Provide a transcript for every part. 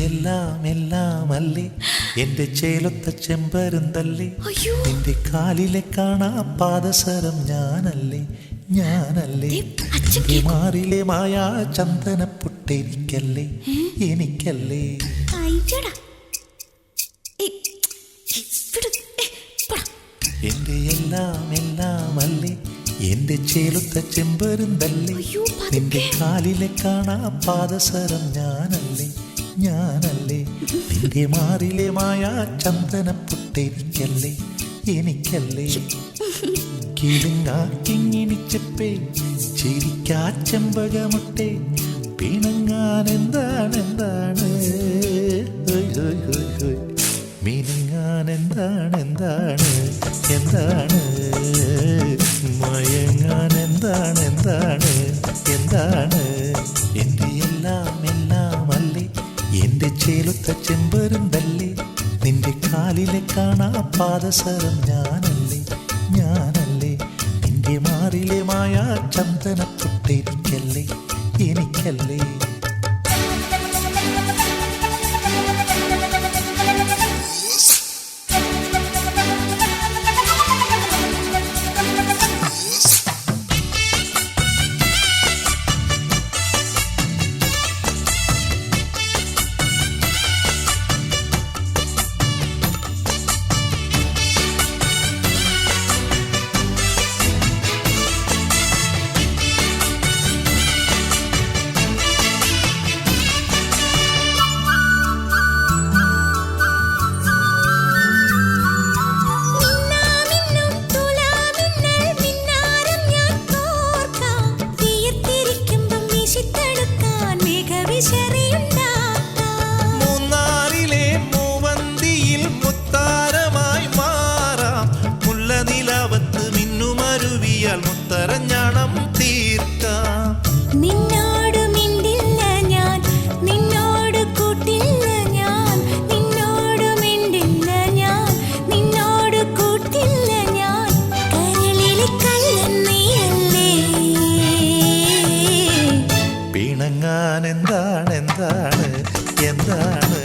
എല്ലാം എല്ലാം അല്ലേ എന്റെ ചേലൊത്ത ചെമ്പരുന്തല്ലേ നിന്റെ കാലിലെ കാണാ പാദസരം ഞാനല്ലേ ഞാനല്ലേ നിന്റെ മാറിലെ മായാ ചന്ദനപ്പൊട്ടെനിക്കല്ലേ എനിക്കല്ലേ എന്റെ എല്ലാം എല്ലാം അല്ലേ എന്റെ ചേലൊത്ത ചെമ്പരുന്തല്ലേ നിന്റെ കാലിലെ കാണാ പാദസരം ഞാനല്ലേ ഞാനല്ലേ നിന്റെ മാറിലെ മായാ ചന്ദനപ്പൊട്ടെനിക്കല്ലേ എനിക്കല്ലേ കിളിങ്ങിണിച്ചപ്പേ ചിരിക്കാ ചെമ്പകമുട്ടെ പിണങ്ങാൻ എന്താണ് എന്താണ് മിനുങ്ങാൻ എന്താണ് എന്താണ് എന്താണ് മയങ്ങാൻ എന്താണ് എന്താണ് എന്താണ് എൻ്റെ എല്ലാം എല്ലാം അല്ലേ എന്റെ ചേലൊത്ത ചെമ്പരുന്തല്ലേ നിന്റെ കാലിലെ കാണാ പാദസരം ഞാനല്ലേ ഞാനല്ലേ നിന്റെ മാറിലെ മായാ ചന്ദനപ്പൊട്ടെനിക്കല്ലേ എനിക്കല്ലേ മൂന്നാറിലെ മൂവന്തിയിൽ മുത്താരമായി മാറാം മുല്ലനിലാവത്ത് മിന്നുമരുവിയാൽ മുത്തരഞ്ഞാണം തീർക്കാം നിന്നോട് മിണ്ടില്ല ഞാൻ നിന്നോട് കൂട്ടില്ല ഞാൻ നിന്നോട് മിണ്ടില്ല ഞാൻ നിന്നോട് കൂട്ടില്ല ഞാൻ കരളിലെ കള്ളൻ നീയല്ലേ പിണങ്ങാൻ എന്താണ് എന്താണ് എന്താണ്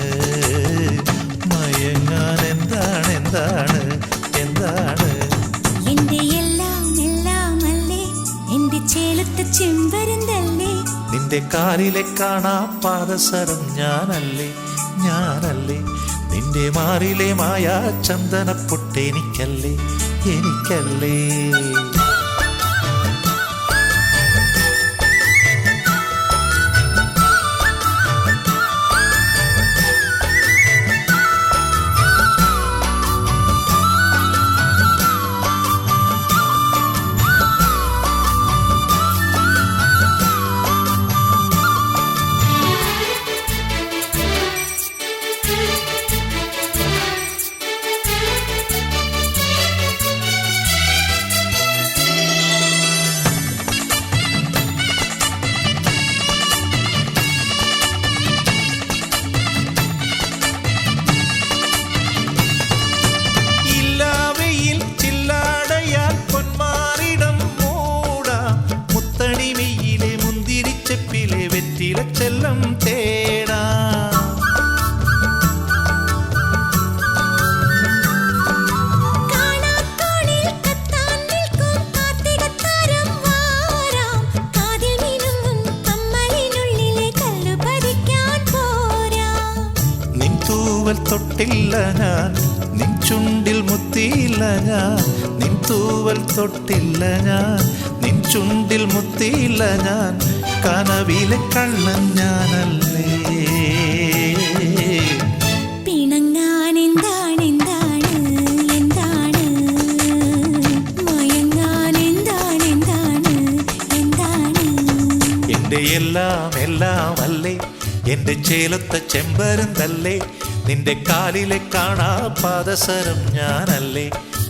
മയങ്ങാൻ എന്താണ് എന്താണ് എന്താണ് എന്റെ എല്ലാം എല്ലാം അല്ലേ എന്റെ ചേലത്തെ ചെമ്പരുന്തല്ലേ നിന്റെ കാലിലെ കാണാ പാദസരം ഞാനല്ലേ ഞാനല്ലേ നിന്റെ മാറിലെ മായാ ചന്ദനപ്പൊട്ടെനിക്കല്ലേ എനിക്കല്ലേ ചെല്ലം തേടാ നിൻ തൂവൽ തൊട്ടില്ല ഞാൻ നിൻ ചുണ്ടിൽ മുത്തിയില്ല ഞാൻ നിൻ തൂവൽ തൊട്ടില്ല ഞാൻ നിൻ ചുണ്ടിൽ മുത്തിയില്ല ഞാൻ കനവിലെ കള്ളൻ ഞാനല്ലേ പിണങ്ങാൻ എന്താണ് എന്താണ് എന്താണ് മയങ്ങാൻ എന്താണ് എന്താണ് എന്താണ് എന്റെ എല്ലാം എല്ലാം അല്ലേ എന്റെ ചേലൊത്ത ചെമ്പരുന്തല്ലേ നിന്റെ കാലിലെ കാണാ പാദസരം ഞാനല്ലേ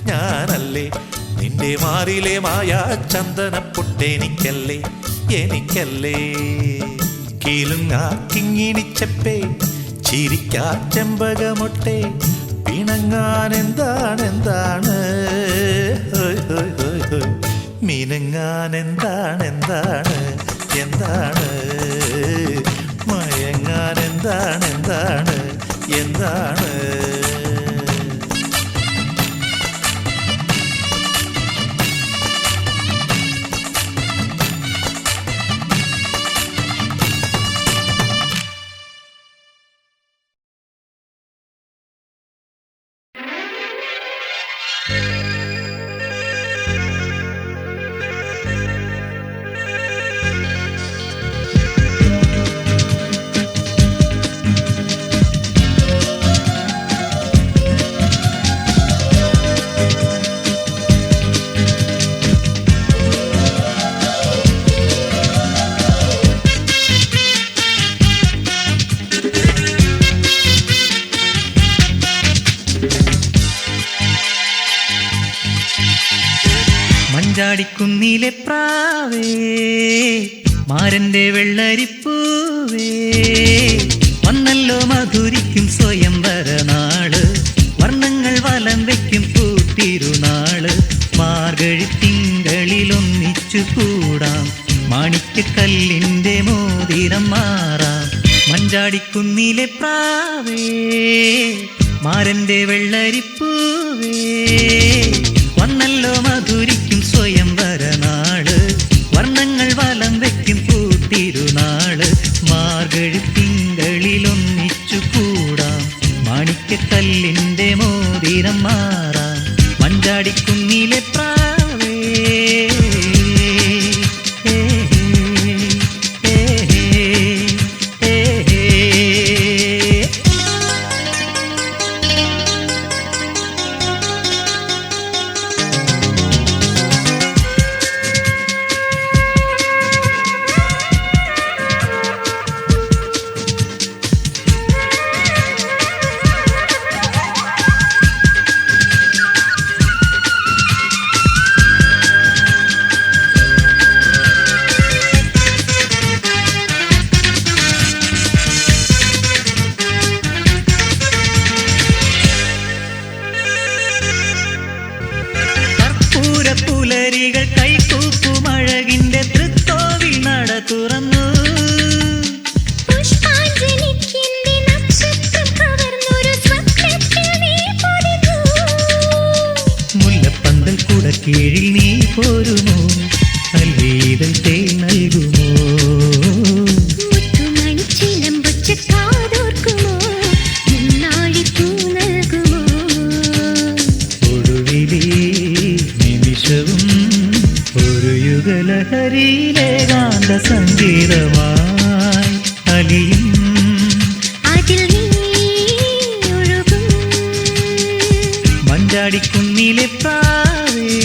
ഞാനല്ലേ നിന്റെ മാറിലെ മായാ ചന്ദനപ്പൊട്ടെനിക്കല്ലേ എനിക്കല്ലേ കിലുങ്ങാ കിങ്ങിണിച്ചപ്പേ ചിരിക്കാ ചെമ്പകമൊട്ടെ പിണങ്ങാൻ എന്താണ് എന്താണ് മിനുങ്ങാൻ എന്താണ് എന്താണ് എന്താണ് മയങ്ങാൻ ഞാൻ എന്താണ് എന്താണ് എന്താണ് മഞ്ചാടിക്കുന്നിലെ പ്രാവേ മാരന്റെ വെള്ളരിപ്പൂവേ വന്നല്ലോ മധുരിക്കും സ്വയംവരനാള് വർണ്ണങ്ങൾ വലം വയ്ക്കും പൂത്തിരുനാള് മാർഗഴി തിങ്കളിലൊന്നിച്ചു കൂടാം മാണിക്യക്കല്ലിന്റെ മോതിരം മാറാം മഞ്ചാടിക്കുന്നിലെ പ്രാവേ മാരന്റെ വെള്ളരിപ്പൂവേ വന്നല്ലോ മധുരിക്കും സ്വയംവരനാള് വർണ്ണങ്ങൾ വലം വയ്ക്കും പൂത്തിരുനാള് മാർഗഴി തിങ്കളിലൊന്നിച്ചു കൂടാം മാണിക്യക്കല്ലിന്റെ മോതിരം മാറാം മഞ്ചാടിക്കുന്നിലെ പ്രാവേ പുലരികൾ കൈകൂപ്പുമഴകിന്റെ തൃക്കോവിൽ നട തുറന്നു മുല്ലപ്പന്തൽ കുട കീഴിൽ നീ പോരുമോ അല്ലീതൽ തേൻ നൽകുമോ ഒരു യുഗലഹരിയിലേകാന്ത സംഗീതമായി അലിയും മഞ്ചാടിക്കുന്നിലെ പ്രാവേ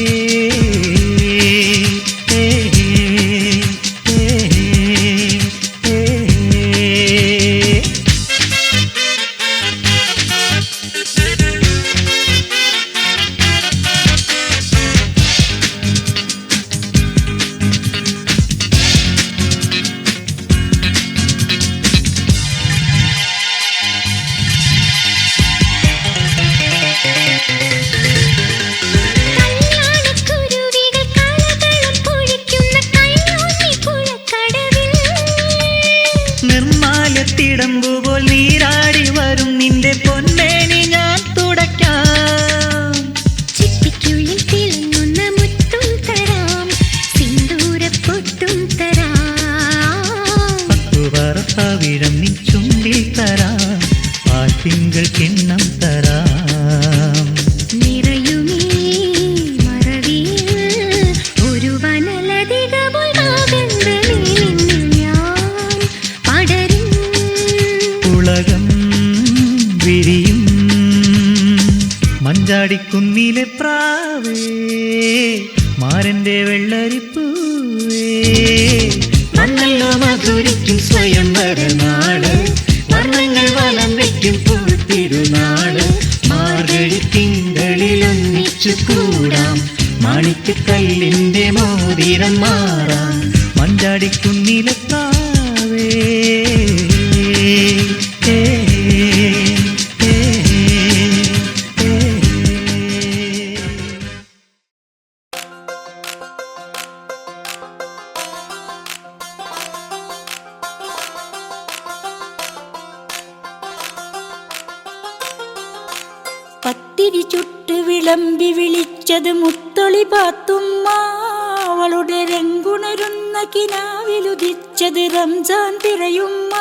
തിടമ്പുപോൽ നീരാടി വരും നിന്റെ പൊന്നേനി ഞാൻ തുടയ്ക്കാം ചിപ്പിക്കുള്ളിൽ തിളങ്ങുന്ന മുത്തും തരാം സിന്ദൂരപ്പൊട്ടും തരാം പത്തുപറത്താവിഴം നീ ചുണ്ടിൽ തരാം ആറ്റിങ്കൾ കിണ്ണം തരാം നിറയുമീ മറവിയിൽ ഒരു വനലതിക ഉലകം വിരിയും മഞ്ചാടിക്കുന്നിലെ പ്രാവേ മാരന്റെ വെള്ളരിപ്പൂവേ വന്നല്ലോ മധുരിക്കും സ്വയംവരനാള് വർണ്ണങ്ങൾ വലം വയ്ക്കും പൂത്തിരുനാള് മാർഗഴി തിങ്കളിലൊന്നിച്ചു കൂടാം മാണിക്യക്കല്ലിന്റെ മോതിരം മാറാം മഞ്ചാടിക്കുന്നിലെ പ്രാവേ തിരി ചുട്ട് വിളമ്പി വിളിച്ചത് മുത്തൊളി പാത്തുമ്മ. അവളുടെ രംഗുണരുന്ന കിനാവിലുദിച്ചത് റംസാൻ പിറയുമ്മ.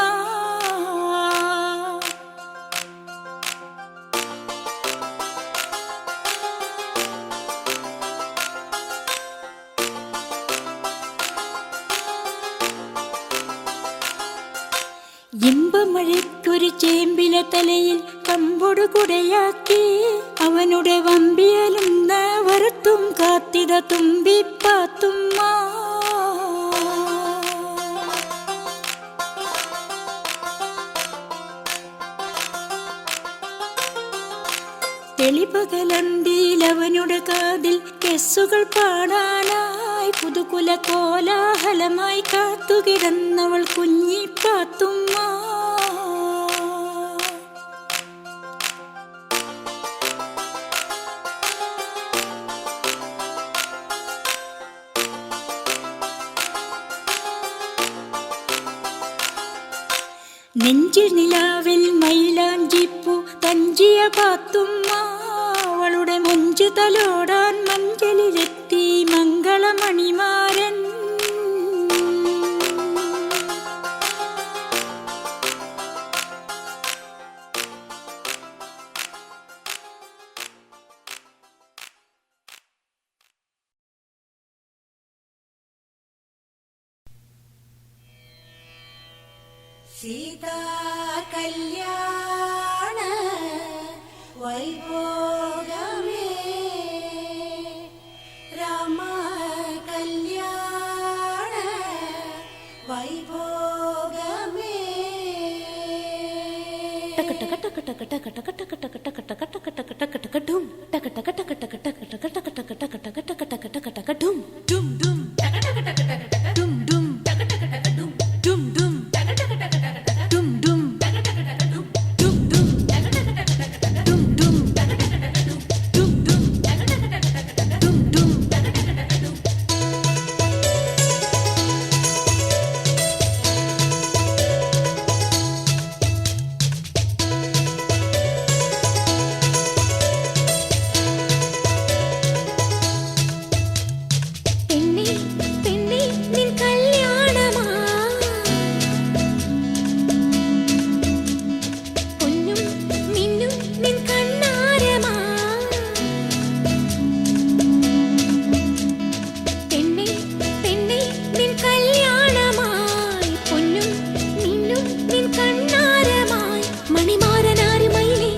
ഇമ്പമഴയ്ക്കൊരു ചേമ്പില തലയിൽ കമ്പൊടു കുടയാക്കി അവനുടെ വമ്പിയലും വരത്തും കാത്തിട തുമ്പിപ്പാത്തുമ്മ. തെളിപകലന്തിയിൽ അവനുടെ കാതിൽ കെസ്സുകൾ പാടാനായി പുതുകുല കോലാഹലമായി കാത്തുകിടന്നവൾ കുഞ്ഞിപ്പാത്തുമ്മ. നെഞ്ചിൽ നിലാവിൽ മൈലാഞ്ചിപ്പൂ തഞ്ചിയ പാത്തുമ്മ. അവളുടെ മൊഞ്ച് തലോടാൻ മഞ്ചലിലെത്തി മംഗളമണിമാരൻ. സീതാ കല്യാണ വൈഭോഗമേ രാമ കല്യാണ വൈഭോഗമേ. ടക ടക ടക ടക ടക ടക ടക ടക ടക ടക ടക ടക ടക ടക ഡും ടക ടക ടക ടക ടക ടക ടക ടക ടക ടക ടക ടക ടക ടക ഡും ഡും ഡും ടക ടക ടക ടക ടക ഡും ഡും ടക ടക ടക ഡും ഡും ഡും ടക ടക ടക ടക ടക ഡും ഡും ടക ടക ടക ഡും ഡും ഡും ടക ടക ടക ടക ടക ഡും ഡും ടക ടക ടക ഡും ഡും ഡും ടക ടക ടക ടക ഡും ഡും ടക ടക ടക ഡും. പെണ്ണേ പെണ്ണേ നിൻ കല്യാണമാ പൊന്നും മിന്നും നിൻ കണ്ണാരമാ. പെണ്ണേ പെണ്ണേ നിൻ കല്യാണമായി പൊന്നും മിന്നും നിൻ കണ്ണാരമായി. മണിമാരനാരുമയിലേ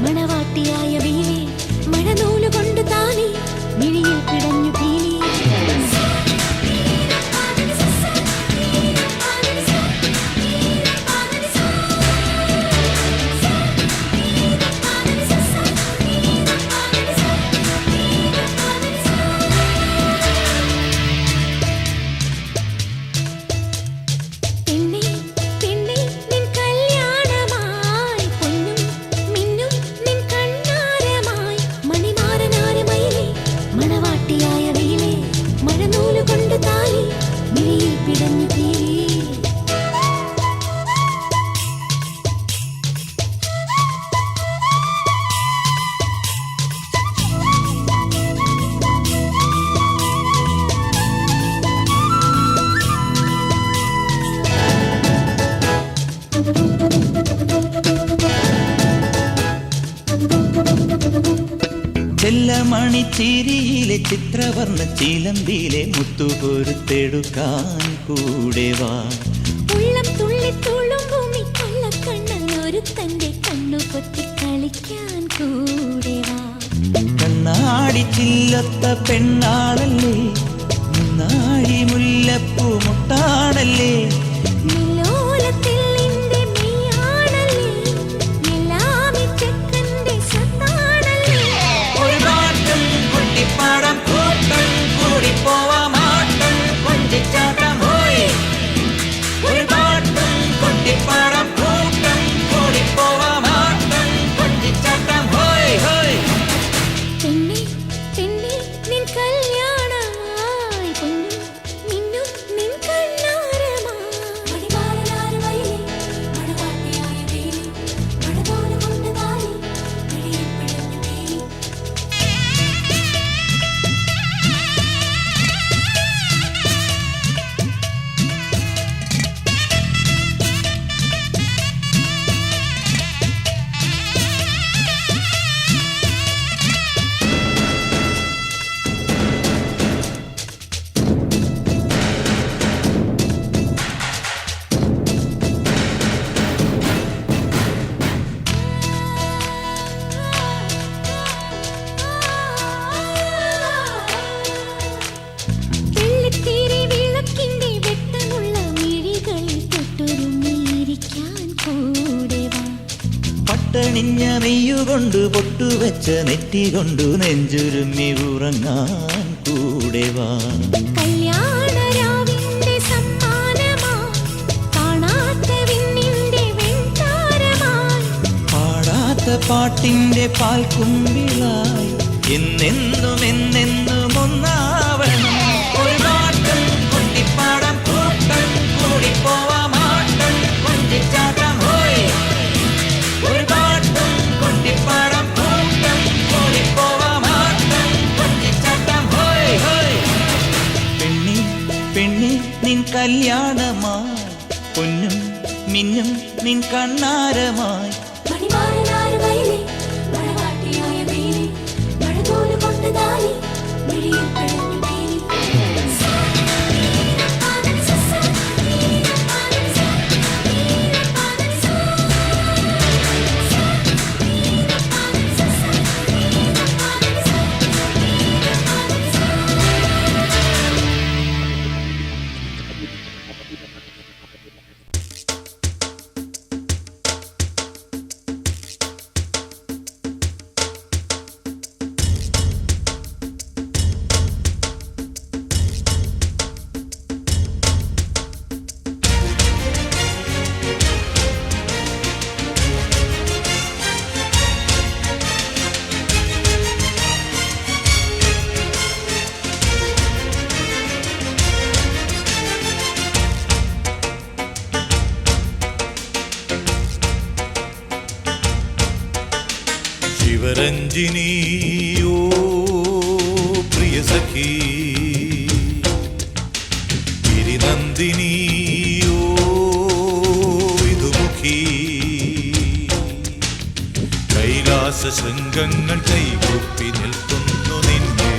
മണവാട്ടിയായ വീലേ മഴനൂല് കൊണ്ട് താനേ മിഴിയിൽ പിടഞ്ഞു പീലി. പെണ്ണേ പെണ്ണേ നിൻ കല്യാണമായി പൊന്നും മിന്നും നിൻ കണ്ണാരമായി. മണിമാരനാരുമയിലേ മണവാട്ടിയായ വെയിലേ മഴനൂല് കൊണ്ട് താലി മിഴിയിൽ പിടഞ്ഞു പീലി. ചെല്ലമണിച്ചിരിയിലെ ചിത്രവർണ്ണ ചിലമ്പിലെ മുത്തുകൊരുത്തെടുക്കാൻ കൂടെ വാ. ഉള്ളം തുള്ളി തുളുമ്പും ഈ കള്ളക്കണ്ണൻ ഒരുത്തന്റെ കണ്ണു പൊത്തി കളിക്കാൻ കൂടെ വാ. കണ്ണാടി ചില്ലത്ത പെണ്ണാളല്ലേ മുന്നാഴി മുല്ലപ്പൂ മുട്ടാണല്ലേ. നിലോലത്തിൽ നിന്റെ മെയ്യാണല്ലേ എല്ലാമി ചെക്കന്റെ സ്വത്താണല്ലേ. ഒരു പാട്ടും കുട്ടിപ്പാടം കൂട്ടം കൂടിപ്പോവാമാട്ടം കൊഞ്ചിച്ചാട്ടം ഹോയ്. ഒരു പാട്ടും കുട്ടിപ്പാടം കൂട്ടം കൂടിപ്പോവാമാട്ടം കൊഞ്ചിച്ചാട്ടം ഹോയ് ഹോയ്. പെണ്ണേ പെണ്ണേ നിൻ കല്യാണമായി പൊന്നും മിന്നും നിൻ കണ്ണാരമായി. പൊതിഞ്ഞ നെയ്യുകൊണ്ട് പൊട്ടുവെച്ച നെറ്റി കൊണ്ടു നെഞ്ചുരുമ്മി ഉറങ്ങാൻ കൂടെ വാ. കല്യാണരാവിന്റെ സമ്മാനമായി കാണാത്ത വിണ്ണിന്റെ വെൺതാരമായി പാടാത്ത പാട്ടിന്റെ പാൽക്കുമ്പിളായി എന്നെന്നും എന്നെന്നും ഒന്നാവണം. ഒരു പാട്ടും കുട്ടിപ്പാടം കൂട്ടം കൂടിപ്പോവാമാട്ടം കൊഞ്ചിച്ചാട്ടം ഹോയ്. ഒരു പാട്ടും കുട്ടിപ്പാടം കൂട്ടം കൂടിപ്പോവാമാട്ടം കൊഞ്ചിച്ചാട്ടം ഹോയ് ഹോയ്. പെണ്ണി പെണ്ണി നിൻ കല്യാണമായി പൊന്നും മിന്നും നിൻ കണ്ണാരമായി. മണിമാരനാര് വയലേ മഴവാട്ടിയായ വേലി മഴതോല് കൊണ്ട് താലി മിഴിയിൽ പിഴഞ്ഞു മേലി ശിവരഞ്ജിനിയോ പ്രിയ സഖി ഗിരിനന്ദിനിയോ വിധുമുഖി കൈലാസ ശൃംഗങ്ങൾ കൈകൂപ്പി നിൽക്കുന്നു നിന്നെ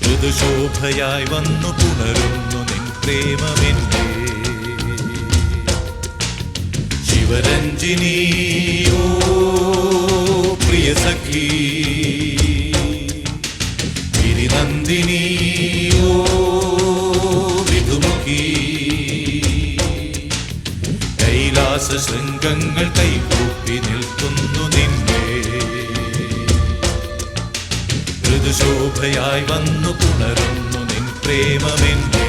ഋതുശോഭയായി വന്നു പുണരുന്നു നിൻ പ്രേമമെന്നെ ശിവരഞ്ജിനിയോ പ്രിയ സഖി ഗിരിനന്ദിനിയോ വിധുമുഖി കൈലാസ ശൃംഗങ്ങൾ കൈകൂപ്പി നിൽക്കുന്നു നിന്നെ ഋതുശോഭയായി വന്നു പുണരുന്നു നിൻ പ്രേമമെന്നെ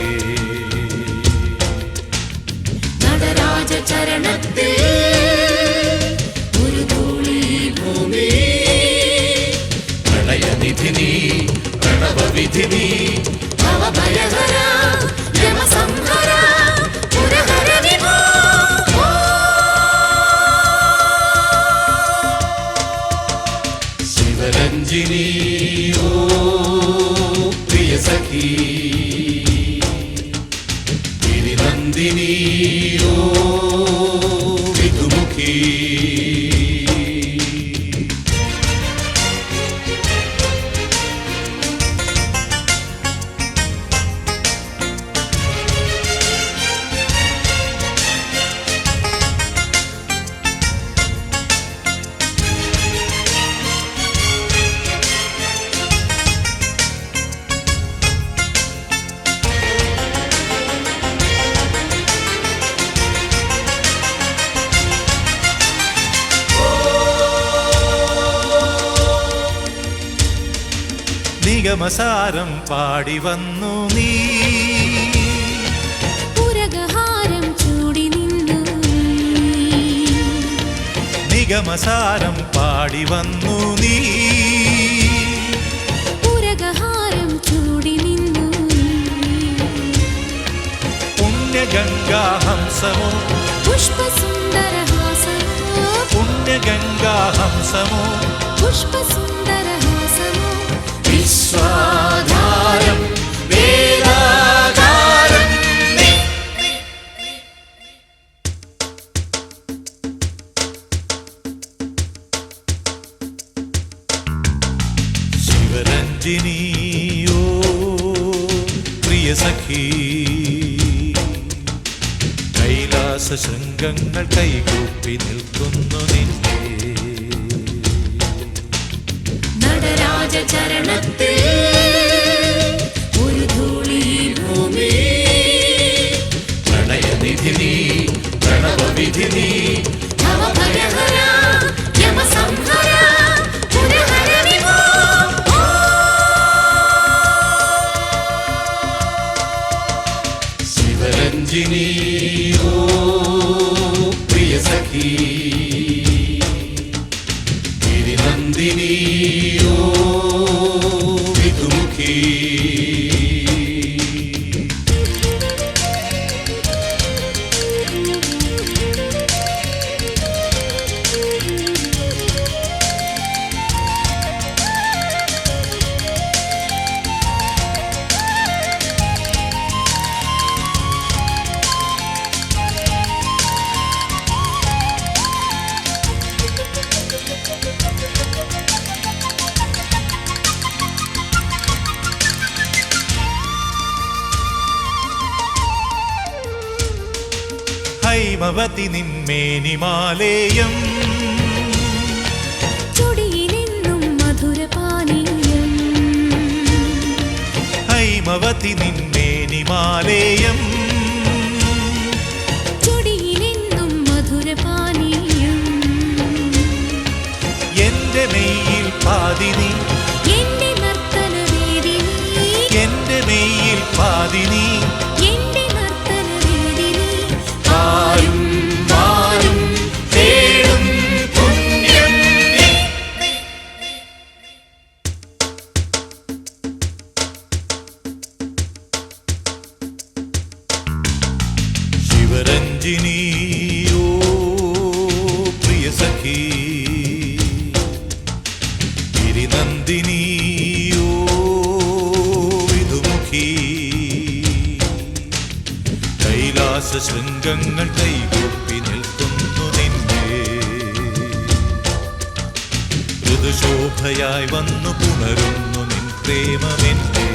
ചരണത്തിൽ ഒരു ധൂളി ഭൂമി പ്രണയനിധിനി പ്രണവവിധിനി ഭവഭയഹര യമസംഹര പുരഹര വിഭോ ശിവരഞ്ജിനിയോ പ്രിയ സഖി ഗിരിനന്ദിനിയോ വിധുമുഖി നിഗമസാരം പാടി വന്നു നീ പുരകഹാരം ചൂടി നിന്നു നിഗമസാരം പാടി വന്നു നീ പുരകഹാരം ചൂടി നിന്നു പുണ്യഗംഗാഹംസമോ പുഷ്പസുന്ദരഹാസമോ പുണ്യഗംഗാഹംസമോ പുഷ്പസുന്ദരഹാസമോ വിശ്വാധാരം വേദാധാരം നീ. ശിവരഞ്ജിനിയോ പ്രിയ സഖി കൈലാസ ശൃംഗങ്ങൾ കൈകൂപ്പി നിൽക്കുന്നു നിന്നെ നടരാജ ചരണത്തിൽ ഒരു ധൂളി ഭൂമി പ്രണയനിധിനി പ്രണവവിധിനി ഭവ ഗിരിനന്ദിനി ഓ വിധുമുഖി ഹൈമവതി നിന്മേനിമാലേയം ചുടിയിലെന്നും മധുരപാനീയം ഹൈമവതി നിന്മേനിമാലേയം ചുടിയിലെന്നും മധുരപാനീയം എന്റെ മെയ്യിൽ പാതിനി എന്റെ നർത്തനവേദിനി എന്റെ മെയ്യിൽ പാതിനി എന്റെ നർത്തനവേദിനി ആരും ആരും തേടും പുണ്യം നീ. ശിവരഞ്ജിനി ഓ പ്രിയ സഖി ഗിരിനന്ദിനി ഓ വിധുമുഖി കൈലാസ ശൃംഗങ്ങൾ കൈകൂപ്പി നിൽക്കുന്നു നിന്നെ ഋതുശോഭയായി വന്നു പുണരുന്നു നിൻ പ്രേമമെന്നെ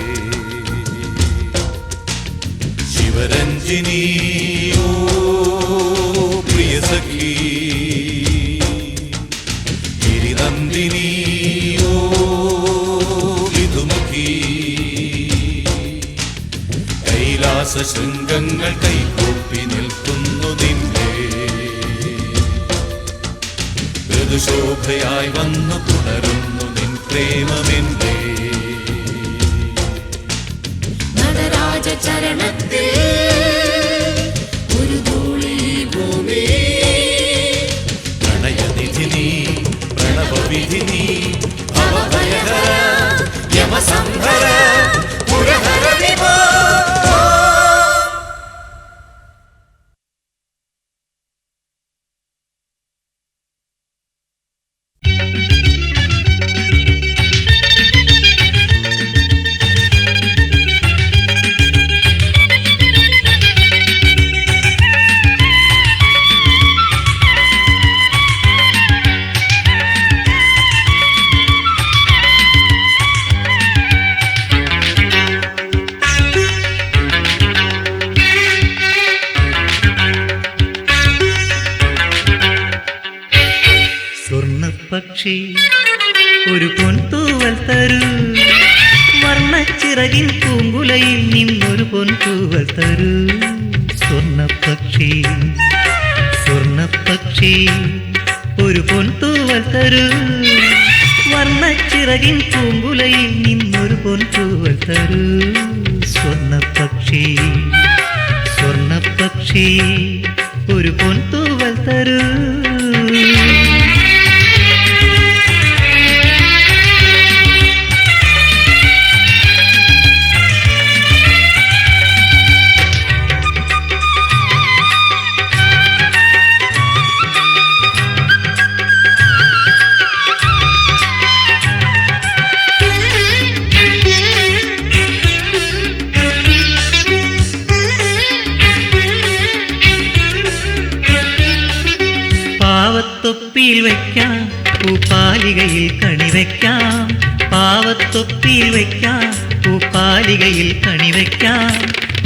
ശിവരഞ്ജിനി ഓ പ്രിയ സഖി ഗിരിനന്ദിനി ഓ വിധുമുഖി കൈലാസ ശൃംഗങ്ങൾ കൈകൂപ്പി നിൽക്കുന്നു നിന്നെ ഋതുശോഭയായി വന്നു പുണരുന്നു നിൻ പ്രേമമെന്നെ നടരാജ ചരണത്തിൽ ഒരു ധൂളി ഭൂമി പ്രണയനിധിനി പ്രണവവിധിനി ഭവഭയഹര യമസംഹര പുരഹര വിഭോ. സ്വർണ്ണപ്പക്ഷി ഒരു പൊൻതൂവൽ തരൂ വർണ്ണച്ചിറകിൻ പൂങ്കുലയിൽ നിന്നൊരു പൊൻതൂവൽ തരൂ സ്വർണ്ണപ്പക്ഷി സ്വർണ്ണപ്പക്ഷി ഒരു പൊൻതൂവൽ തരൂ വർണ്ണച്ചിറകിൻ പൂങ്കുലയിൽ നിന്നൊരു പൊൻതൂവൽ തരൂ സ്വർണ്ണപ്പക്ഷി സ്വർണ്ണപ്പക്ഷി ഒരു പൊൻതൂവൽ തരൂ. പാവത്തൊപ്പിയിൽ വയ്ക്കാം പൂപ്പാലികയിൽ കണിവയ്ക്കാം പാവത്തൊപ്പിയിൽ വയ്ക്കാം പൂപ്പാലികയിൽ കണിവയ്ക്കാം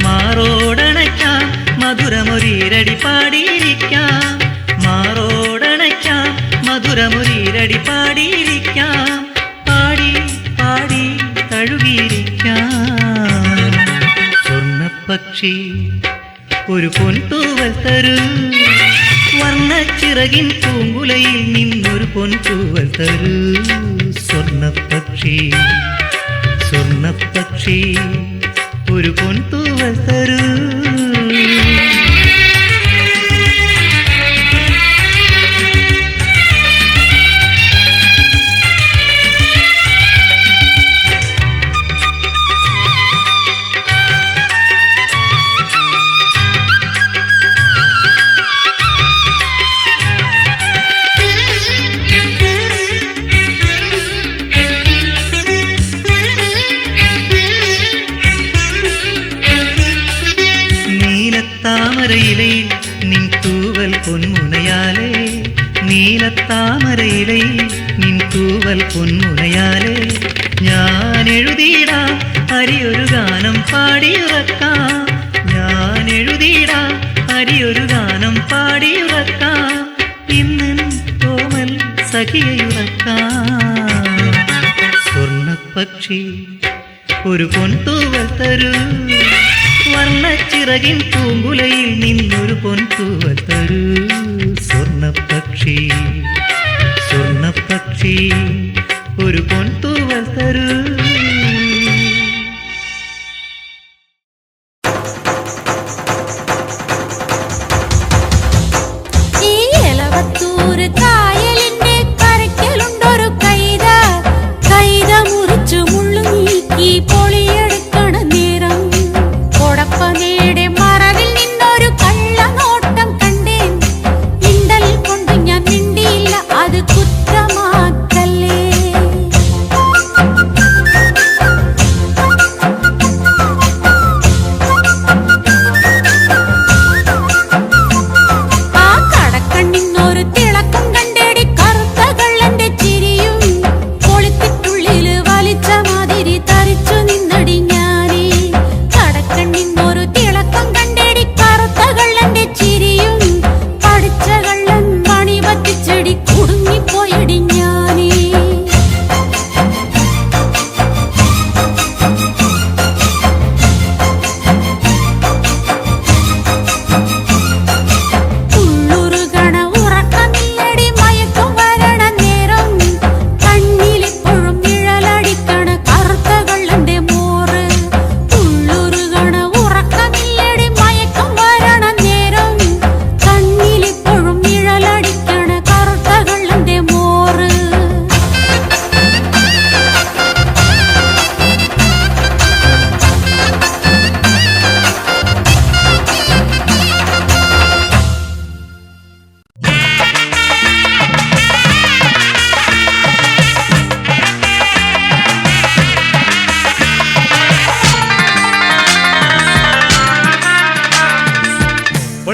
മാറോടണയ്ക്കാം മധുരമൊരീരടി പാടിയിരിക്കാം മാറോടണയ്ക്കാം മധുരമൊരീരടി പാടിയിരിക്കാം പാടി പാടി തഴുകിയിരിക്കാം സ്വർണ്ണപ്പക്ഷി ഒരു പൊൻതൂവൽ തരൂ വർണ്ണച്ചിറകിൻ പൂങ്കുലയിൽ നിന്നൊരു പൊൻതൂവൽ തരൂ സ്വർണ്ണപ്പക്ഷി സ്വർണ്ണപ്പക്ഷി ഒരു പൊൻതൂവൽ തരൂ. നീലത്താമരയിലയിൽ നിൻ തൂവൽ പൊന്മുനയാലേ ഞാൻ എഴുതിയിടാം ഹരിയൊരു ഗാനം പാടിയുറക്കാം ഞാൻ എഴുതിയിടാം ഹരിയൊരു ഗാനം പാടിയുറക്കാം ഇന്നും കോമൽ സഖിയുറക്കാം സ്വർണ്ണപ്പക്ഷി ഒരു പൊൻതൂവൽ തരൂ വർണ്ണച്ചിറകിൻ പൂങ്കുലയിൽ നിന്നൊരു പൊൻതൂവൽ തരൂ സ്വർണ്ണപ്പക്ഷി സ്വർണ്ണപ്പക്ഷി ഒരു പൊൻതൂവൽ തരൂ ഈ എലവത്തൂര് കായലിന്റെ കരയ്ക്കലുണ്ടൊരു കൈത കൈത മുറിച്ചു മുള്ളു നീക്കി പൊളിയെടുക്കണ നേരം കൊടപ്പനയുടെ മറവിൽ നിന്നൊരു കള്ളനോട്ടം കണ്ടേൻ മിണ്ടൽ കൊണ്ട് ഞാൻ മിണ്ടിയില്ല അത് കുറ്റമാക്കല്ലേ ആ കടക്കണ്ണിന്നൊരു തിളക്കം കണ്ടേടി കറുത്ത കള്ളന്റെ ചിരിയും കൊളുത്തിട്ടുള്ളില് വലിച്ച മാതിരി തരിച്ചു നിന്നടി ഞാനേ കടക്കണ്ണിന്നൊരു തിളക്കം കണ്ടേടി കറുത്ത കള്ളന്റെ ചിരിയും പഠിച്ച കള്ളൻ പണി പറ്റിച്ചെടി കുടുങ്ങിപ്പോയടി ഞാനേ ഉള്ളുരുകണ ഉറക്കമില്ലടി മയക്കം വരണ നേരം കണ്ണിലെപ്പോഴും നിഴലടിക്കണ കറുത്ത കള്ളന്റെ മോറ് ഉള്ളുരുകണ ഉറക്കമില്ലടി മയക്കം വരണ നേരം കണ്ണിലെപ്പോഴും നിഴലടിക്കണ കറുത്ത കള്ളന്റെ മോറ്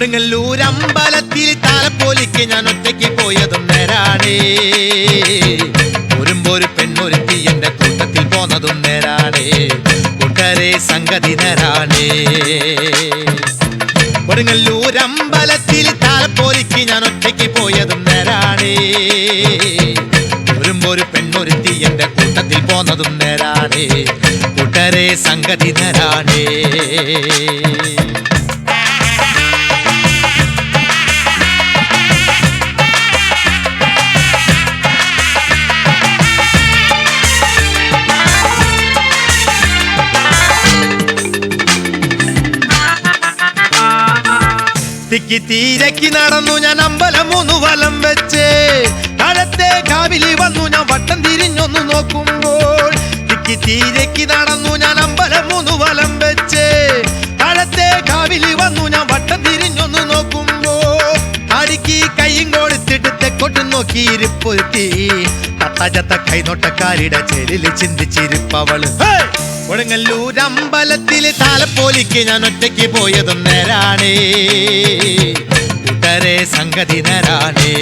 കൊടുങ്ങല്ലൂരമ്പലത്തിൽ താലപ്പോലിക്ക് ഞാൻ ഒറ്റയ്ക്ക് പോയതും നേരാണേ ഒരുമ്പൊരു പെണ്ണൊരുത്തി എന്റെ കൂട്ടത്തിൽ പോന്നതും നേരാണേ കൂട്ടരെ സംഗതി നേരാണേ കൊടുങ്ങല്ലൂരമ്പലത്തിൽ താലപ്പോലിക്ക് ഞാൻ ഒറ്റയ്ക്ക് പോയതും നേരാണേ ഒരുമ്പൊരു പെണ്ണൊരുത്തി എന്റെ കൂട്ടത്തിൽ പോന്നതും നേരാണേ കൂട്ടരെ സംഗതി നേരാണേ തിക്കി തീരക്കി നടന്നു ഞാൻ അമ്പലം 3 വലം വെച്ച് കാലത്തെ കാവിലി വന്നു ഞാൻ വട്ടം തിരിഞ്ഞൊന്നു നോക്കുമ്പോൾ തിക്കി തീരക്കി നടന്നു ഞാൻ അമ്പലം 3 വലം വെച്ച് കാലത്തെ കാവിലി വന്നു ഞാൻ വട്ടം തിരിഞ്ഞൊന്നു നോക്കുമ്പോൾ അടിക്ക് കൈയും കൊടുത്തിട്ട് തെക്കോട്ട് നോക്കിയിരിപ്പൊരുത്തി തത്തജത്ത കൈനോട്ടക്കാരിയുടെ ചെലില് ചിന്തിച്ചിരിപ്പവള് കൊടുങ്ങല്ലൂരമ്പലത്തില് താലപ്പോലിക്ക് ഞാൻ ഒറ്റയ്ക്ക് പോയതും നേരാണേ കൂട്ടരെ സംഗതി നേരാണേ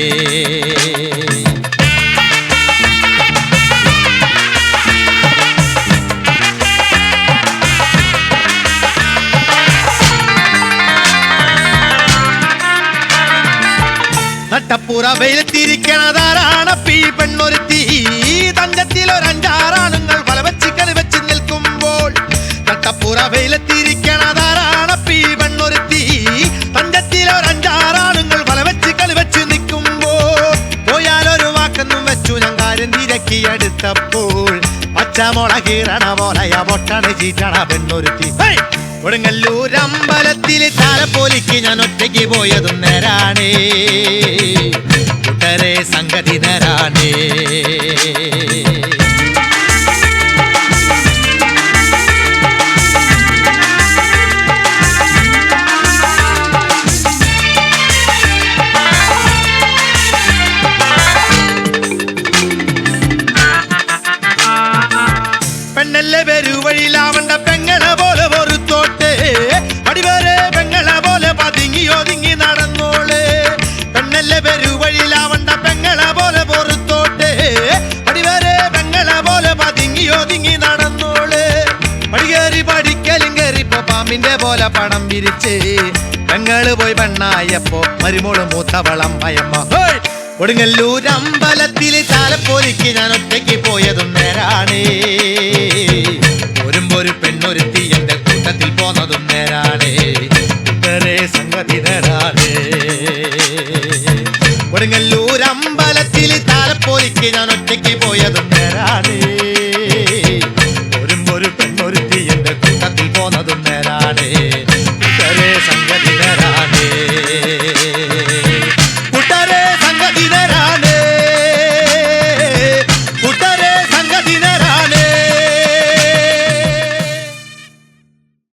നട്ടപ്പുറ വെയിലത്തിരിക്കണതാരാണപ്പീ പെണ്ണൊരുത്തി തഞ്ചത്തിലൊരഞ്ചാറാണുങ്ങൾ വലവച്ച് കണിവെച്ച് നിൽക്കുമ്പോൾ നട്ടപ്പുറ വെയിലത്തിരിക്കണതാരാണപ്പീ പെണ്ണൊരുത്തി തഞ്ചത്തിലൊരഞ്ചാറാണുങ്ങൾ വലവച്ച് കളിവെച്ച് നിൽക്കുമ്പോൾ പോയാലൊരു വാക്കെന്നും വെച്ചു ഞാൻ കാര്യം തിരക്കിയെടുത്തപ്പോൾ പച്ചമുളകീറണ പോലെയ പൊട്ടണ ചീറ്റണ പെണ്ണൊരുത്തി കൊടുങ്ങല്ലൂരമ്പലത്തില് താലപ്പോലിക്ക് ഞാൻ ഒറ്റയ്ക്ക് പോയതും നേരാണേ കൂട്ടരെ സംഗതി നേരാണേ പെണ്ണല്ലേ വരുവഴിയിലാവണ്ട പെങ്ങളെ പോലെ പൊറുത്തോട്ടെ അടിവരെ പെങ്ങളെ പോലെ പതുങ്ങി ഒതുങ്ങി നടന്നോളെ പെണ്ണല്ലേ വരുവഴിയിലാവണ്ട പെങ്ങളെ ഒതുങ്ങി നടന്നോള് പടികേറി പഠിക്കലും കയറിപ്പോ പാമ്പിന്റെ പോലെ പണം വിരിച്ച് പെങ്ങള് പോയി പെണ്ണായപ്പോ മരുമോള് മൂത്തവളമ്മയമ്മ കൊടുങ്ങല്ലൂരമ്പലത്തില് താലപ്പോലിക്ക് ഞാൻ ഒറ്റയ്ക്ക് പോയതും നേരാണ് ഒരു പെണ്ണൊരുത്തി എന്റെ കൂട്ടത്തിൽ പോന്നതും നേരാണ് ഇതരേ സംഗതി നേരാണ് കൊടുങ്ങല്ലൂരമ്പലത്തില് താലപ്പോലിക്ക് ഞാൻ ഒറ്റയ്ക്ക് പോയതും നേരാണ്